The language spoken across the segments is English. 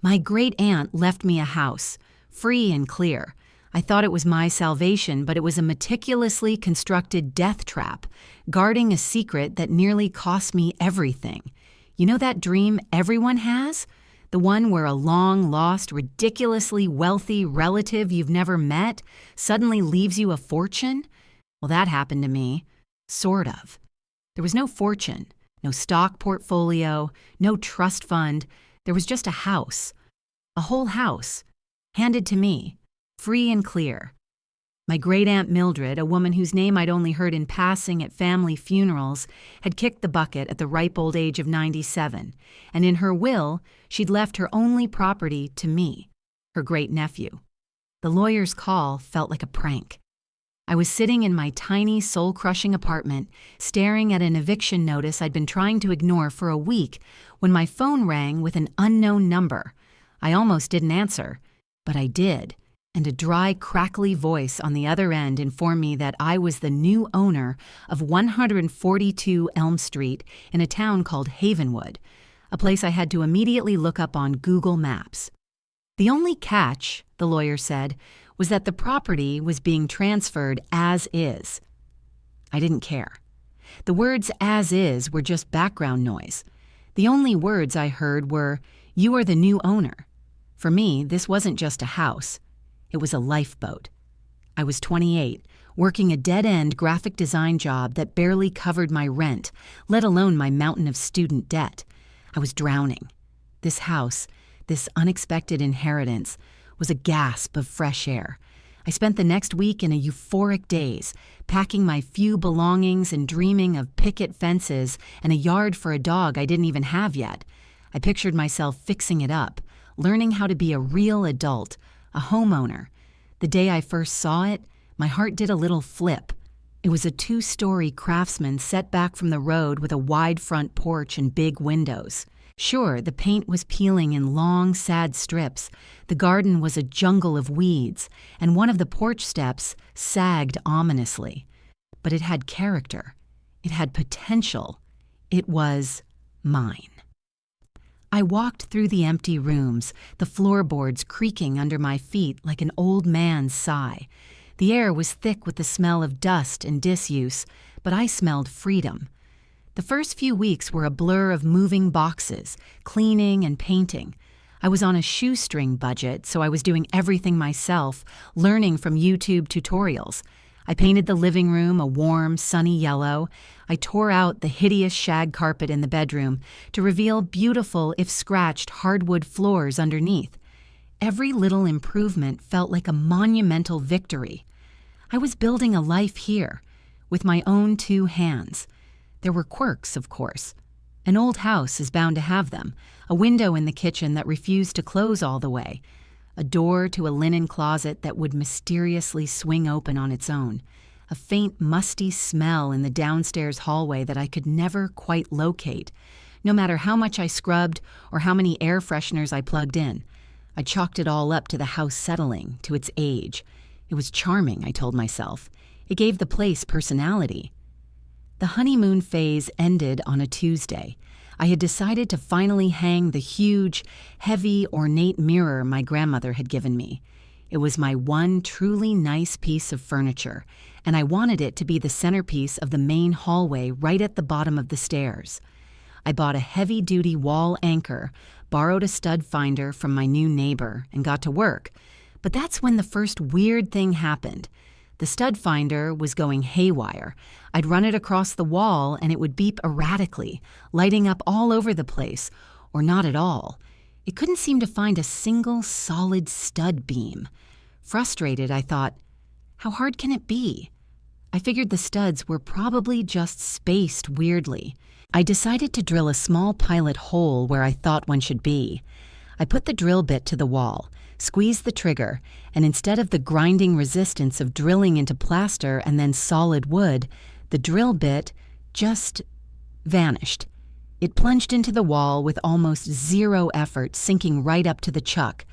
My great aunt left me a house, free and clear. I thought it was my salvation, but it was a meticulously constructed death trap, guarding a secret that nearly cost me everything. You know that dream everyone has? The one where a long-lost, ridiculously wealthy relative you've never met suddenly leaves you a fortune? Well, that happened to me. Sort of. There was no fortune, no stock portfolio, no trust fund. There was just a house. A whole house. Handed to me. Free and clear. My great-aunt Mildred, a woman whose name I'd only heard in passing at family funerals, had kicked the bucket at the ripe old age of 97, and in her will, she'd left her only property to me, her great-nephew. The lawyer's call felt like a prank. I was sitting in my tiny, soul-crushing apartment, staring at an eviction notice I'd been trying to ignore for a week, when my phone rang with an unknown number. I almost didn't answer, but I did. And a dry, crackly voice on the other end informed me that I was the new owner of 142 Elm Street in a town called Havenwood, a place I had to immediately look up on Google Maps. The only catch, the lawyer said, was that the property was being transferred as is. I didn't care. The words as is were just background noise. The only words I heard were, "You are the new owner." For me, this wasn't just a house. It was a lifeboat. I was 28, working a dead-end graphic design job that barely covered my rent, let alone my mountain of student debt. I was drowning. This house, this unexpected inheritance, was a gasp of fresh air. I spent the next week in a euphoric daze, packing my few belongings and dreaming of picket fences and a yard for a dog I didn't even have yet. I pictured myself fixing it up, learning how to be a real adult, a homeowner. The day I first saw it, my heart did a little flip. It was a 2-story Craftsman set back from the road with a wide front porch and big windows. Sure, the paint was peeling in long, sad strips. The garden was a jungle of weeds, and one of the porch steps sagged ominously. But it had character. It had potential. It was mine. I walked through the empty rooms, the floorboards creaking under my feet like an old man's sigh. The air was thick with the smell of dust and disuse, but I smelled freedom. The first few weeks were a blur of moving boxes, cleaning and painting. I was on a shoestring budget, so I was doing everything myself, learning from YouTube tutorials. I painted the living room a warm, sunny yellow. I tore out the hideous shag carpet in the bedroom to reveal beautiful, if scratched, hardwood floors underneath. Every little improvement felt like a monumental victory. I was building a life here, with my own 2 hands. There were quirks, of course. An old house is bound to have them. A window in the kitchen that refused to close all the way. A door to a linen closet that would mysteriously swing open on its own. A faint, musty smell in the downstairs hallway that I could never quite locate, no matter how much I scrubbed or how many air fresheners I plugged in. I chalked it all up to the house settling, to its age. It was charming, I told myself. It gave the place personality. The honeymoon phase ended on a Tuesday. I had decided to finally hang the huge, heavy, ornate mirror my grandmother had given me. It was my one truly nice piece of furniture, and I wanted it to be the centerpiece of the main hallway right at the bottom of the stairs. I bought a heavy-duty wall anchor, borrowed a stud finder from my new neighbor, and got to work. But that's when the first weird thing happened. The stud finder was going haywire. I'd run it across the wall and it would beep erratically, lighting up all over the place, or not at all. It couldn't seem to find a single solid stud beam. Frustrated, I thought, how hard can it be? I figured the studs were probably just spaced weirdly. I decided to drill a small pilot hole where I thought one should be. I put the drill bit to the wall, squeezed the trigger, and instead of the grinding resistance of drilling into plaster and then solid wood, the drill bit just vanished. It plunged into the wall with almost zero effort, sinking right up to the chuck.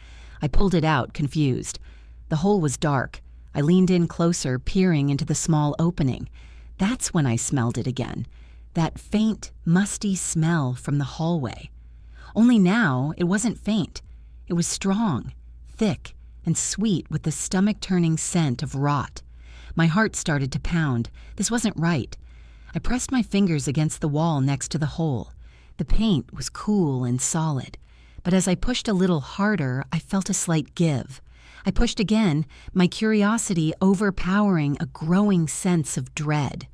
I pulled it out, confused. The hole was dark. I leaned in closer, peering into the small opening. That's when I smelled it again. That faint, musty smell from the hallway. Only now, it wasn't faint. It was strong, thick, and sweet with the stomach-turning scent of rot. My heart started to pound. This wasn't right. I pressed my fingers against the wall next to the hole. The paint was cool and solid, but as I pushed a little harder, I felt a slight give. I pushed again, my curiosity overpowering a growing sense of dread.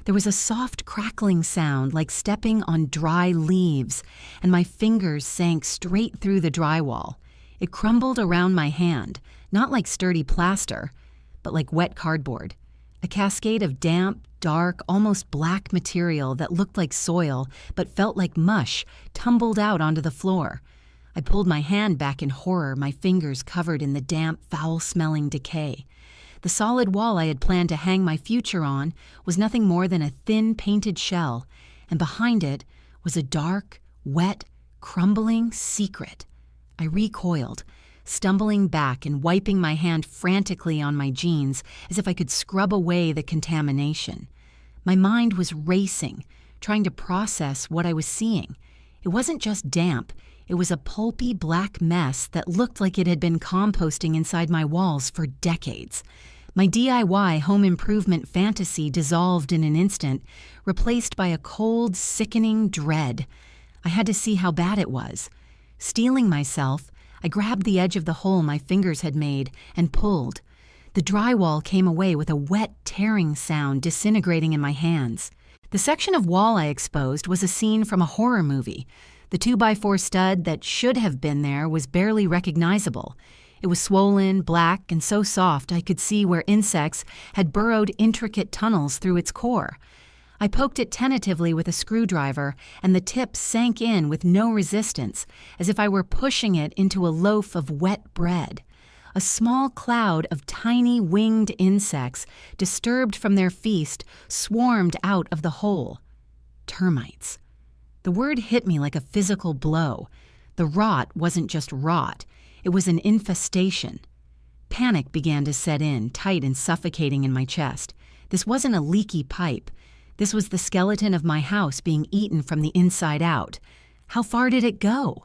There was a soft crackling sound like stepping on dry leaves, and my fingers sank straight through the drywall. It crumbled around my hand, not like sturdy plaster, but like wet cardboard. A cascade of damp, dark, almost black material that looked like soil but felt like mush tumbled out onto the floor. I pulled my hand back in horror, my fingers covered in the damp, foul-smelling decay. The solid wall I had planned to hang my future on was nothing more than a thin, painted shell, and behind it was a dark, wet, crumbling secret. I recoiled, stumbling back and wiping my hand frantically on my jeans as if I could scrub away the contamination. My mind was racing, trying to process what I was seeing. It wasn't just damp. It was a pulpy black mess that looked like it had been composting inside my walls for decades. My DIY home improvement fantasy dissolved in an instant, replaced by a cold, sickening dread. I had to see how bad it was. Steeling myself, I grabbed the edge of the hole my fingers had made and pulled. The drywall came away with a wet, tearing sound disintegrating in my hands. The section of wall I exposed was a scene from a horror movie. The 2x4 stud that should have been there was barely recognizable. It was swollen, black, and so soft I could see where insects had burrowed intricate tunnels through its core. I poked it tentatively with a screwdriver, and the tip sank in with no resistance, as if I were pushing it into a loaf of wet bread. A small cloud of tiny winged insects, disturbed from their feast, swarmed out of the hole. Termites. The word hit me like a physical blow. The rot wasn't just rot. It was an infestation. Panic began to set in, tight and suffocating in my chest. This wasn't a leaky pipe. This was the skeleton of my house being eaten from the inside out. How far did it go?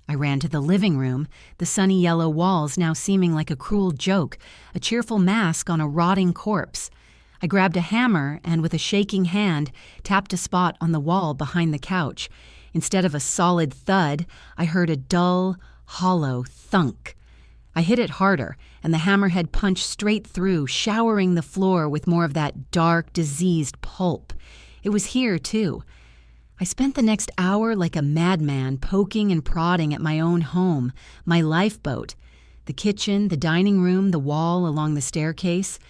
I ran to the living room, the sunny yellow walls now seeming like a cruel joke, a cheerful mask on a rotting corpse. I grabbed a hammer and, with a shaking hand, tapped a spot on the wall behind the couch. Instead of a solid thud, I heard a dull, hollow thunk. I hit it harder, and the hammerhead punched straight through, showering the floor with more of that dark, diseased pulp. It was here, too. I spent the next hour like a madman, poking and prodding at my own home, my lifeboat. The kitchen, the dining room, the wall along the staircase.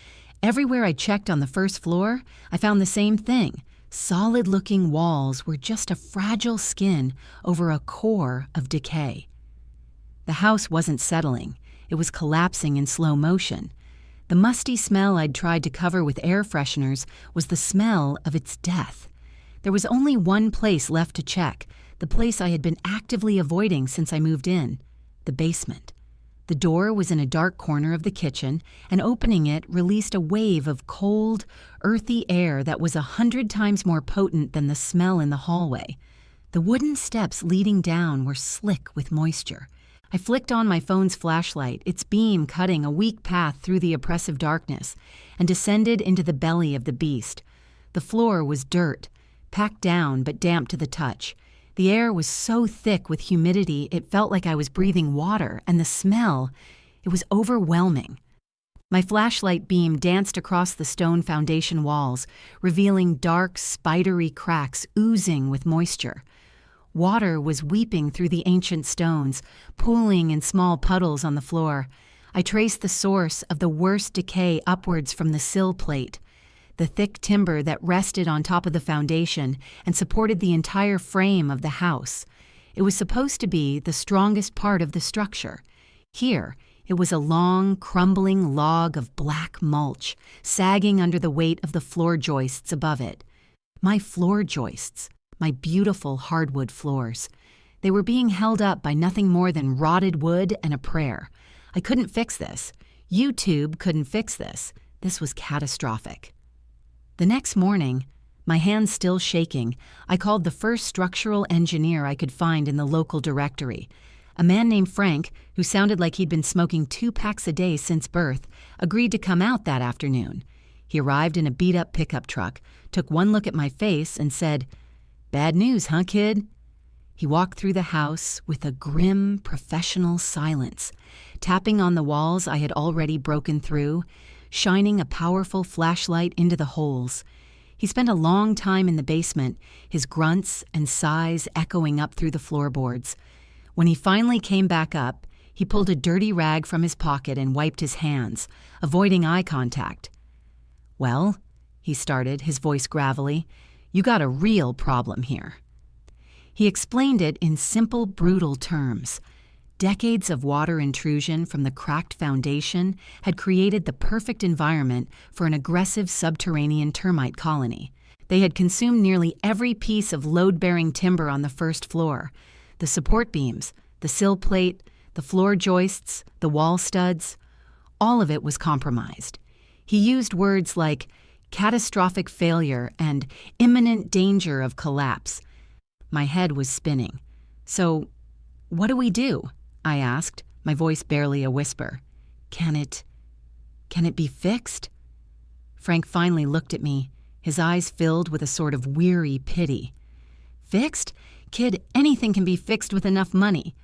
Everywhere I checked on the first floor, I found the same thing. Solid-looking walls were just a fragile skin over a core of decay. The house wasn't settling. It was collapsing in slow motion. The musty smell I'd tried to cover with air fresheners was the smell of its death. There was only one place left to check, the place I had been actively avoiding since I moved in, the basement. The door was in a dark corner of the kitchen, and opening it released a wave of cold, earthy air that was 100 times more potent than the smell in the hallway. The wooden steps leading down were slick with moisture. I flicked on my phone's flashlight, its beam cutting a weak path through the oppressive darkness, and descended into the belly of the beast. The floor was dirt, packed down but damp to the touch. The air was so thick with humidity it felt like I was breathing water, and the smell, it was overwhelming. My flashlight beam danced across the stone foundation walls, revealing dark, spidery cracks oozing with moisture. Water was weeping through the ancient stones, pooling in small puddles on the floor. I traced the source of the worst decay upwards from the sill plate, the thick timber that rested on top of the foundation and supported the entire frame of the house. It was supposed to be the strongest part of the structure. Here, it was a long, crumbling log of black mulch, sagging under the weight of the floor joists above it. My floor joists, my beautiful hardwood floors. They were being held up by nothing more than rotted wood and a prayer. I couldn't fix this. YouTube couldn't fix this. This was catastrophic. The next morning, my hands still shaking, I called the first structural engineer I could find in the local directory. A man named Frank, who sounded like he'd been smoking 2 packs a day since birth, agreed to come out that afternoon. He arrived in a beat-up pickup truck, took one look at my face, and said, "Bad news, huh, kid?" He walked through the house with a grim, professional silence, tapping on the walls I had already broken through, shining a powerful flashlight into the holes. He spent a long time in the basement, his grunts and sighs echoing up through the floorboards. When he finally came back up, he pulled a dirty rag from his pocket and wiped his hands, avoiding eye contact. "Well," he started, his voice gravelly, "you got a real problem here." He explained it in simple, brutal terms. Decades of water intrusion from the cracked foundation had created the perfect environment for an aggressive subterranean termite colony. They had consumed nearly every piece of load-bearing timber on the first floor. The support beams, the sill plate, the floor joists, the wall studs, all of it was compromised. He used words like catastrophic failure and imminent danger of collapse. My head was spinning. "So, what do we do?" I asked, my voice barely a whisper. Can it be fixed?" Frank finally looked at me, his eyes filled with a sort of weary pity. "Fixed? Kid, anything can be fixed with enough money."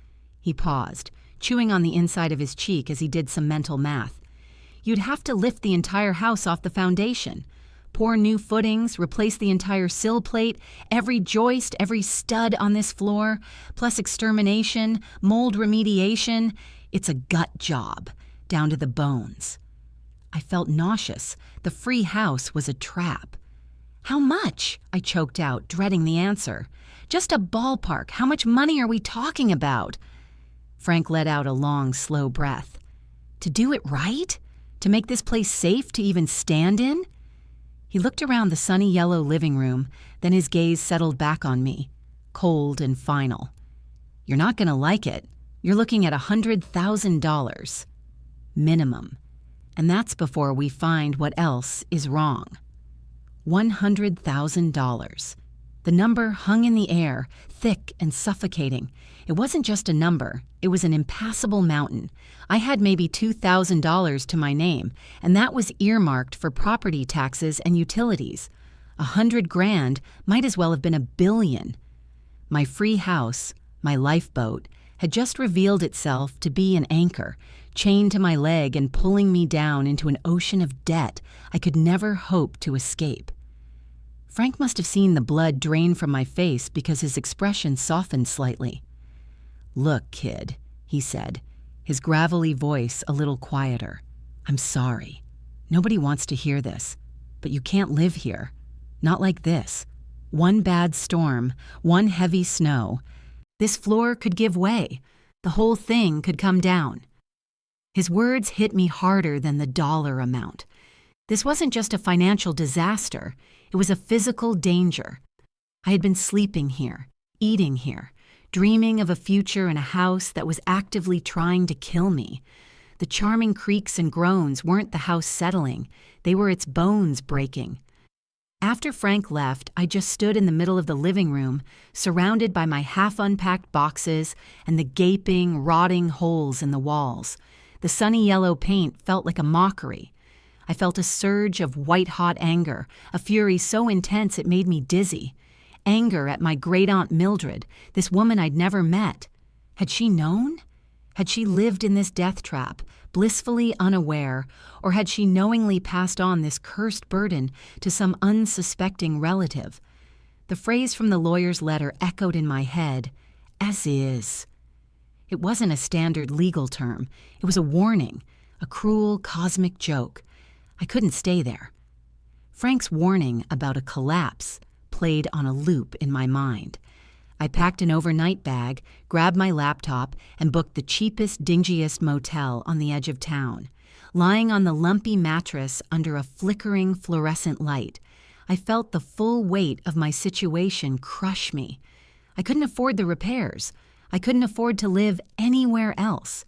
He paused, chewing on the inside of his cheek as he did some mental math. "You'd have to lift the entire house off the foundation, pour new footings, replace the entire sill plate, every joist, every stud on this floor, plus extermination, mold remediation. It's a gut job, down to the bones." I felt nauseous. The free house was a trap. "How much?" I choked out, dreading the answer. "Just a ballpark. How much money are we talking about?" Frank let out a long, slow breath. "To do it right? To make this place safe to even stand in?" He looked around the sunny yellow living room, then his gaze settled back on me, cold and final. "You're not going to like it. You're looking at $100,000. Minimum. And that's before we find what else is wrong." $100,000. The number hung in the air, thick and suffocating. It wasn't just a number, it was an impassable mountain. I had maybe $2,000 to my name, and that was earmarked for property taxes and utilities. $100,000 might as well have been $1 billion. My free house, my lifeboat, had just revealed itself to be an anchor, chained to my leg and pulling me down into an ocean of debt I could never hope to escape. Frank must have seen the blood drain from my face because his expression softened slightly. "Look, kid," he said, his gravelly voice a little quieter. "I'm sorry. Nobody wants to hear this. But you can't live here. Not like this. One bad storm, one heavy snow. This floor could give way. The whole thing could come down." His words hit me harder than the dollar amount. This wasn't just a financial disaster. It was a physical danger. I had been sleeping here, eating here, dreaming of a future in a house that was actively trying to kill me. The charming creaks and groans weren't the house settling. They were its bones breaking. After Frank left, I just stood in the middle of the living room, surrounded by my half-unpacked boxes and the gaping, rotting holes in the walls. The sunny yellow paint felt like a mockery. I felt a surge of white-hot anger, a fury so intense it made me dizzy. Anger at my great-aunt Mildred, this woman I'd never met. Had she known? Had she lived in this death trap, blissfully unaware, or had she knowingly passed on this cursed burden to some unsuspecting relative? The phrase from the lawyer's letter echoed in my head, "as is." It wasn't a standard legal term. It was a warning, a cruel cosmic joke. I couldn't stay there. Frank's warning about a collapse played on a loop in my mind. I packed an overnight bag, grabbed my laptop, and booked the cheapest, dingiest motel on the edge of town. Lying on the lumpy mattress under a flickering fluorescent light, I felt the full weight of my situation crush me. I couldn't afford the repairs. I couldn't afford to live anywhere else.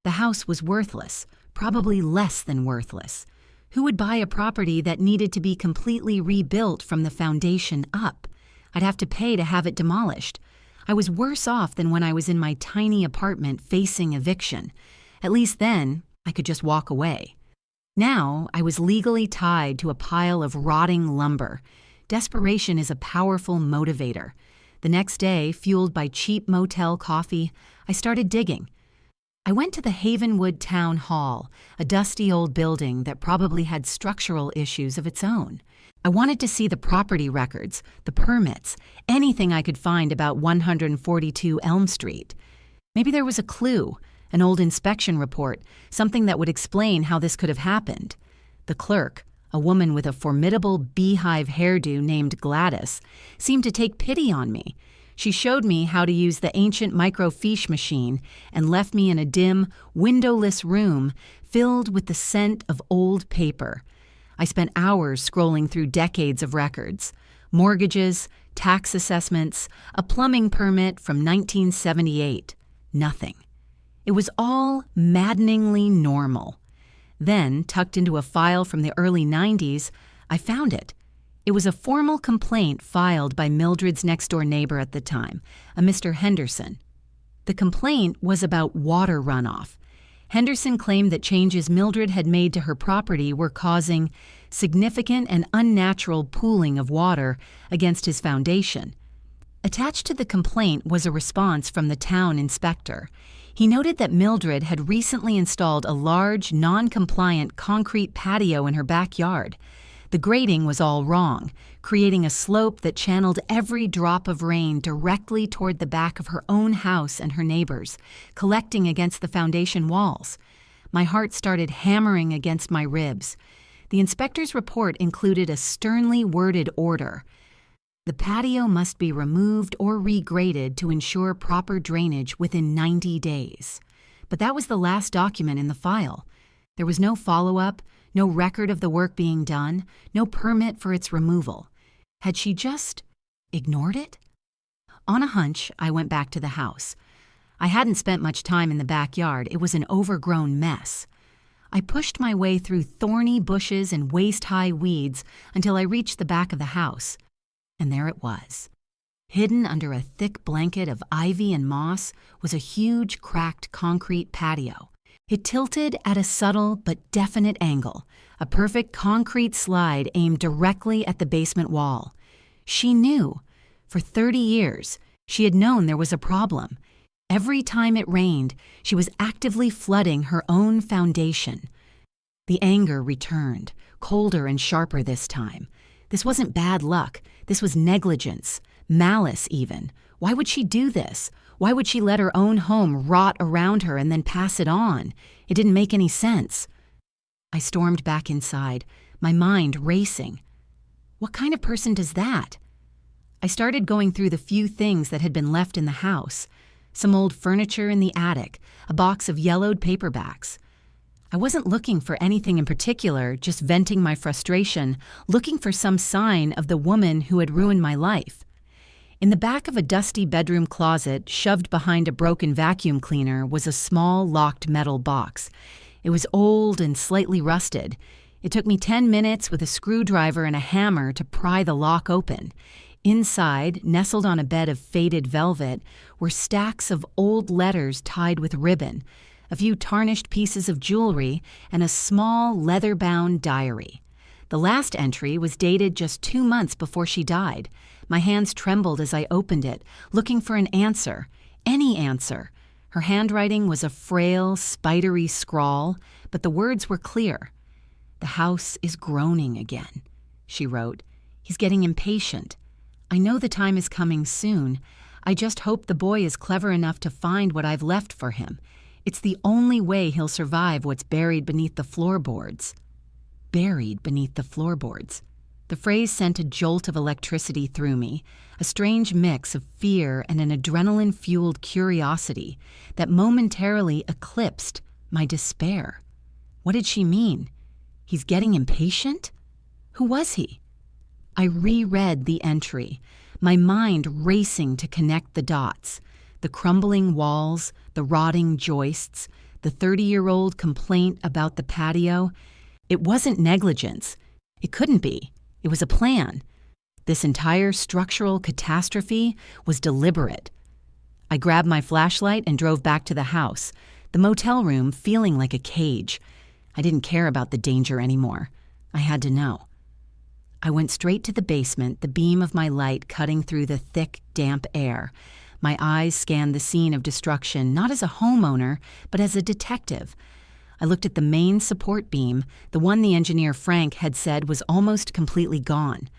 The house was worthless, probably less than worthless. Who would buy a property that needed to be completely rebuilt from the foundation up? I'd have to pay to have it demolished. I was worse off than when I was in my tiny apartment facing eviction. At least then, I could just walk away. Now, I was legally tied to a pile of rotting lumber. Desperation is a powerful motivator. The next day, fueled by cheap motel coffee, I started digging. I went to the Havenwood Town Hall, a dusty old building that probably had structural issues of its own. I wanted to see the property records, the permits, anything I could find about 142 Elm Street. Maybe there was a clue, an old inspection report, something that would explain how this could have happened. The clerk, a woman with a formidable beehive hairdo named Gladys, seemed to take pity on me. She showed me how to use the ancient microfiche machine and left me in a dim, windowless room filled with the scent of old paper. I spent hours scrolling through decades of records, mortgages, tax assessments, a plumbing permit from 1978. Nothing. It was all maddeningly normal. Then, tucked into a file from the early 90s, I found it. It was a formal complaint filed by Mildred's next-door neighbor at the time, a Mr. Henderson. The complaint was about water runoff. Henderson claimed that changes Mildred had made to her property were causing significant and unnatural pooling of water against his foundation. Attached to the complaint was a response from the town inspector. He noted that Mildred had recently installed a large, non-compliant concrete patio in her backyard. The grading was all wrong, creating a slope that channeled every drop of rain directly toward the back of her own house and her neighbors, collecting against the foundation walls. My heart started hammering against my ribs. The inspector's report included a sternly worded order. The patio must be removed or regraded to ensure proper drainage within 90 days. But that was the last document in the file. There was no follow-up, no record of the work being done, no permit for its removal. Had she just ignored it? On a hunch, I went back to the house. I hadn't spent much time in the backyard. It was an overgrown mess. I pushed my way through thorny bushes and waist-high weeds until I reached the back of the house. And there it was. Hidden under a thick blanket of ivy and moss was a huge cracked concrete patio. It tilted at a subtle but definite angle, a perfect concrete slide aimed directly at the basement wall. She knew. For 30 years, she had known there was a problem. Every time it rained, she was actively flooding her own foundation. The anger returned, colder and sharper this time. This wasn't bad luck. This was negligence, malice even. Why would she do this? Why would she let her own home rot around her and then pass it on? It didn't make any sense. I stormed back inside, my mind racing. What kind of person does that? I started going through the few things that had been left in the house. Some old furniture in the attic, a box of yellowed paperbacks. I wasn't looking for anything in particular, just venting my frustration, looking for some sign of the woman who had ruined my life. In the back of a dusty bedroom closet, shoved behind a broken vacuum cleaner, was a small, locked metal box. It was old and slightly rusted. It took me 10 minutes with a screwdriver and a hammer to pry the lock open. Inside, nestled on a bed of faded velvet, were stacks of old letters tied with ribbon, a few tarnished pieces of jewelry, and a small leather-bound diary. The last entry was dated just 2 months before she died. My hands trembled as I opened it, looking for an answer, any answer. Her handwriting was a frail, spidery scrawl, but the words were clear. "The house is groaning again," she wrote. "He's getting impatient. I know the time is coming soon. I just hope the boy is clever enough to find what I've left for him. It's the only way he'll survive what's buried beneath the floorboards." Buried beneath the floorboards. The phrase sent a jolt of electricity through me, a strange mix of fear and an adrenaline-fueled curiosity that momentarily eclipsed my despair. What did she mean? He's getting impatient? Who was he? I reread the entry, my mind racing to connect the dots. The crumbling walls, the rotting joists, the 30-year-old complaint about the patio. It wasn't negligence. It couldn't be. It was a plan. This entire structural catastrophe was deliberate. I grabbed my flashlight and drove back to the house, the motel room feeling like a cage. I didn't care about the danger anymore. I had to know. I went straight to the basement, the beam of my light cutting through the thick, damp air. My eyes scanned the scene of destruction, not as a homeowner, but as a detective. I looked at the main support beam, the one the engineer Frank had said was almost completely gone.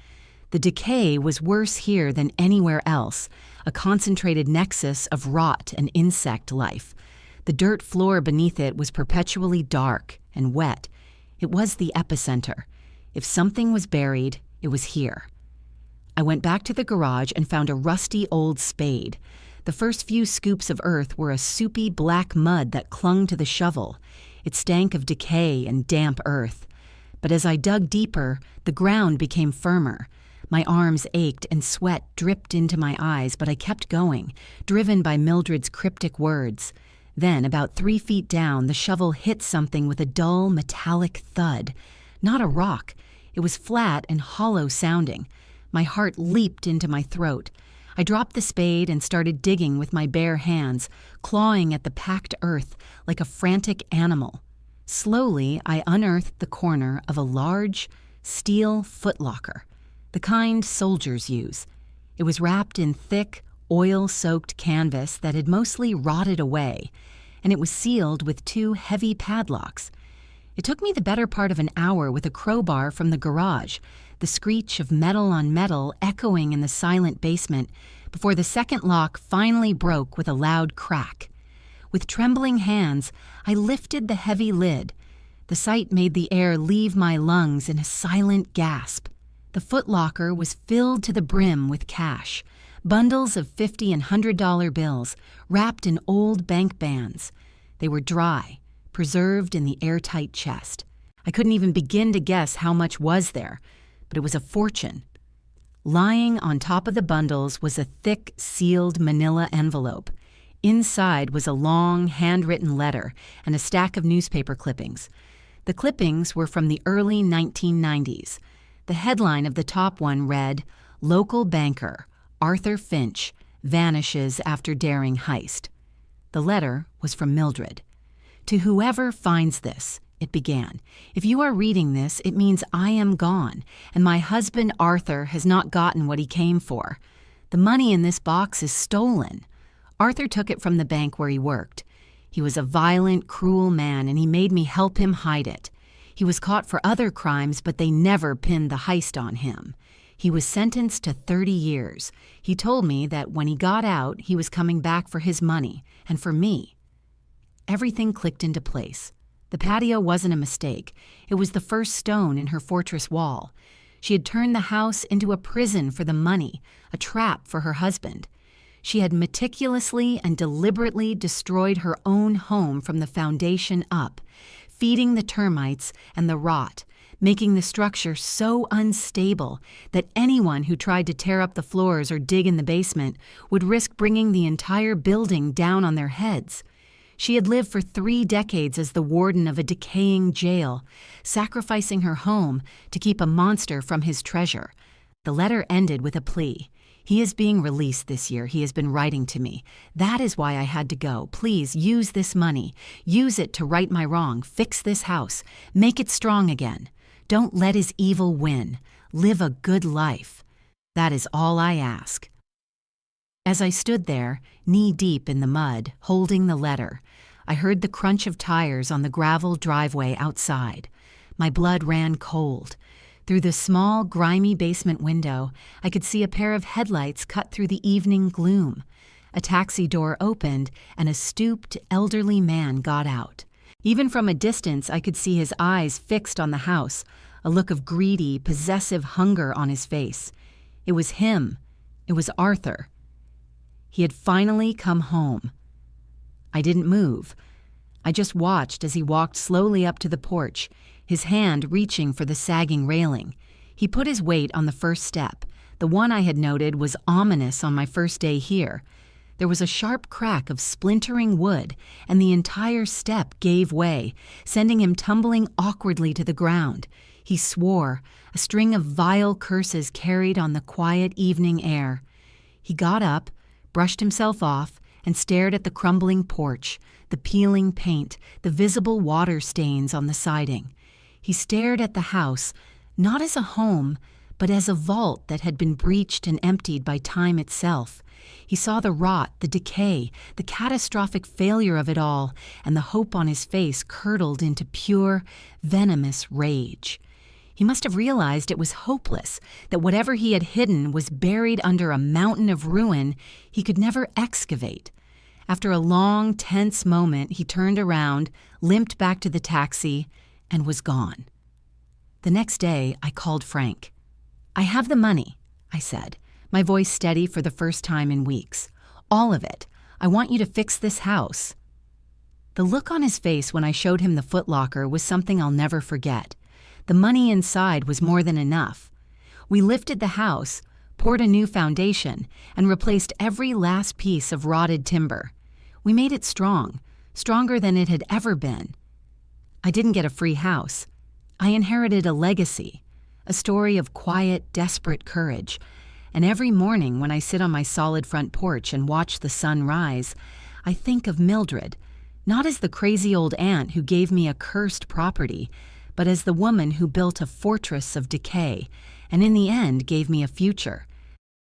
The decay was worse here than anywhere else, a concentrated nexus of rot and insect life. The dirt floor beneath it was perpetually dark and wet. It was the epicenter. If something was buried, it was here. I went back to the garage and found a rusty old spade. The first few scoops of earth were a soupy black mud that clung to the shovel. It stank of decay and damp earth. But as I dug deeper, the ground became firmer. My arms ached and sweat dripped into my eyes, but I kept going, driven by Mildred's cryptic words. Then, about 3 feet down, the shovel hit something with a dull, metallic thud. Not a rock. It was flat and hollow sounding. My heart leaped into my throat. I dropped the spade and started digging with my bare hands, clawing at the packed earth like a frantic animal. Slowly, I unearthed the corner of a large, steel footlocker, the kind soldiers use. It was wrapped in thick, oil-soaked canvas that had mostly rotted away, and it was sealed with 2 heavy padlocks. It took me the better part of an hour with a crowbar from the garage, the screech of metal on metal echoing in the silent basement, before the second lock finally broke with a loud crack. With trembling hands, I lifted the heavy lid. The sight made the air leave my lungs in a silent gasp. The footlocker was filled to the brim with cash, bundles of $50 and $100 bills wrapped in old bank bands. They were dry, preserved in the airtight chest. I couldn't even begin to guess how much was there, but it was a fortune. Lying on top of the bundles was a thick, sealed manila envelope. Inside was a long, handwritten letter and a stack of newspaper clippings. The clippings were from the early 1990s. The headline of the top one read, "Local Banker, Arthur Finch, Vanishes After Daring Heist." The letter was from Mildred. "To whoever finds this," it began, "if you are reading this, it means I am gone, and my husband Arthur has not gotten what he came for. The money in this box is stolen. Arthur took it from the bank where he worked. He was a violent, cruel man, and he made me help him hide it. He was caught for other crimes, but they never pinned the heist on him. He was sentenced to 30 years. He told me that when he got out, he was coming back for his money, and for me." Everything clicked into place. The patio wasn't a mistake. It was the first stone in her fortress wall. She had turned the house into a prison for the money, a trap for her husband. She had meticulously and deliberately destroyed her own home from the foundation up, feeding the termites and the rot, making the structure so unstable that anyone who tried to tear up the floors or dig in the basement would risk bringing the entire building down on their heads. She had lived for 3 decades as the warden of a decaying jail, sacrificing her home to keep a monster from his treasure. The letter ended with a plea. "He is being released this year. He has been writing to me. That is why I had to go. Please use this money. Use it to right my wrong. Fix this house. Make it strong again. Don't let his evil win. Live a good life. That is all I ask." As I stood there, knee-deep in the mud, holding the letter, I heard the crunch of tires on the gravel driveway outside. My blood ran cold. Through the small, grimy basement window, I could see a pair of headlights cut through the evening gloom. A taxi door opened, and a stooped, elderly man got out. Even from a distance, I could see his eyes fixed on the house, a look of greedy, possessive hunger on his face. It was him. It was Arthur. He had finally come home. I didn't move. I just watched as he walked slowly up to the porch, his hand reaching for the sagging railing. He put his weight on the first step. The one I had noted was ominous on my first day here. There was a sharp crack of splintering wood, and the entire step gave way, sending him tumbling awkwardly to the ground. He swore, a string of vile curses carried on the quiet evening air. He got up, brushed himself off, and stared at the crumbling porch, the peeling paint, the visible water stains on the siding. He stared at the house, not as a home, but as a vault that had been breached and emptied by time itself. He saw the rot, the decay, the catastrophic failure of it all, and the hope on his face curdled into pure, venomous rage. He must have realized it was hopeless, that whatever he had hidden was buried under a mountain of ruin he could never excavate. After a long, tense moment, he turned around, limped back to the taxi, and was gone. The next day, I called Frank. "I have the money," I said, my voice steady for the first time in weeks. "All of it. I want you to fix this house." The look on his face when I showed him the footlocker was something I'll never forget. The money inside was more than enough. We lifted the house, poured a new foundation, and replaced every last piece of rotted timber. We made it strong, stronger than it had ever been. I didn't get a free house. I inherited a legacy, a story of quiet, desperate courage. And every morning when I sit on my solid front porch and watch the sun rise, I think of Mildred, not as the crazy old aunt who gave me a cursed property, but as the woman who built a fortress of decay and in the end gave me a future,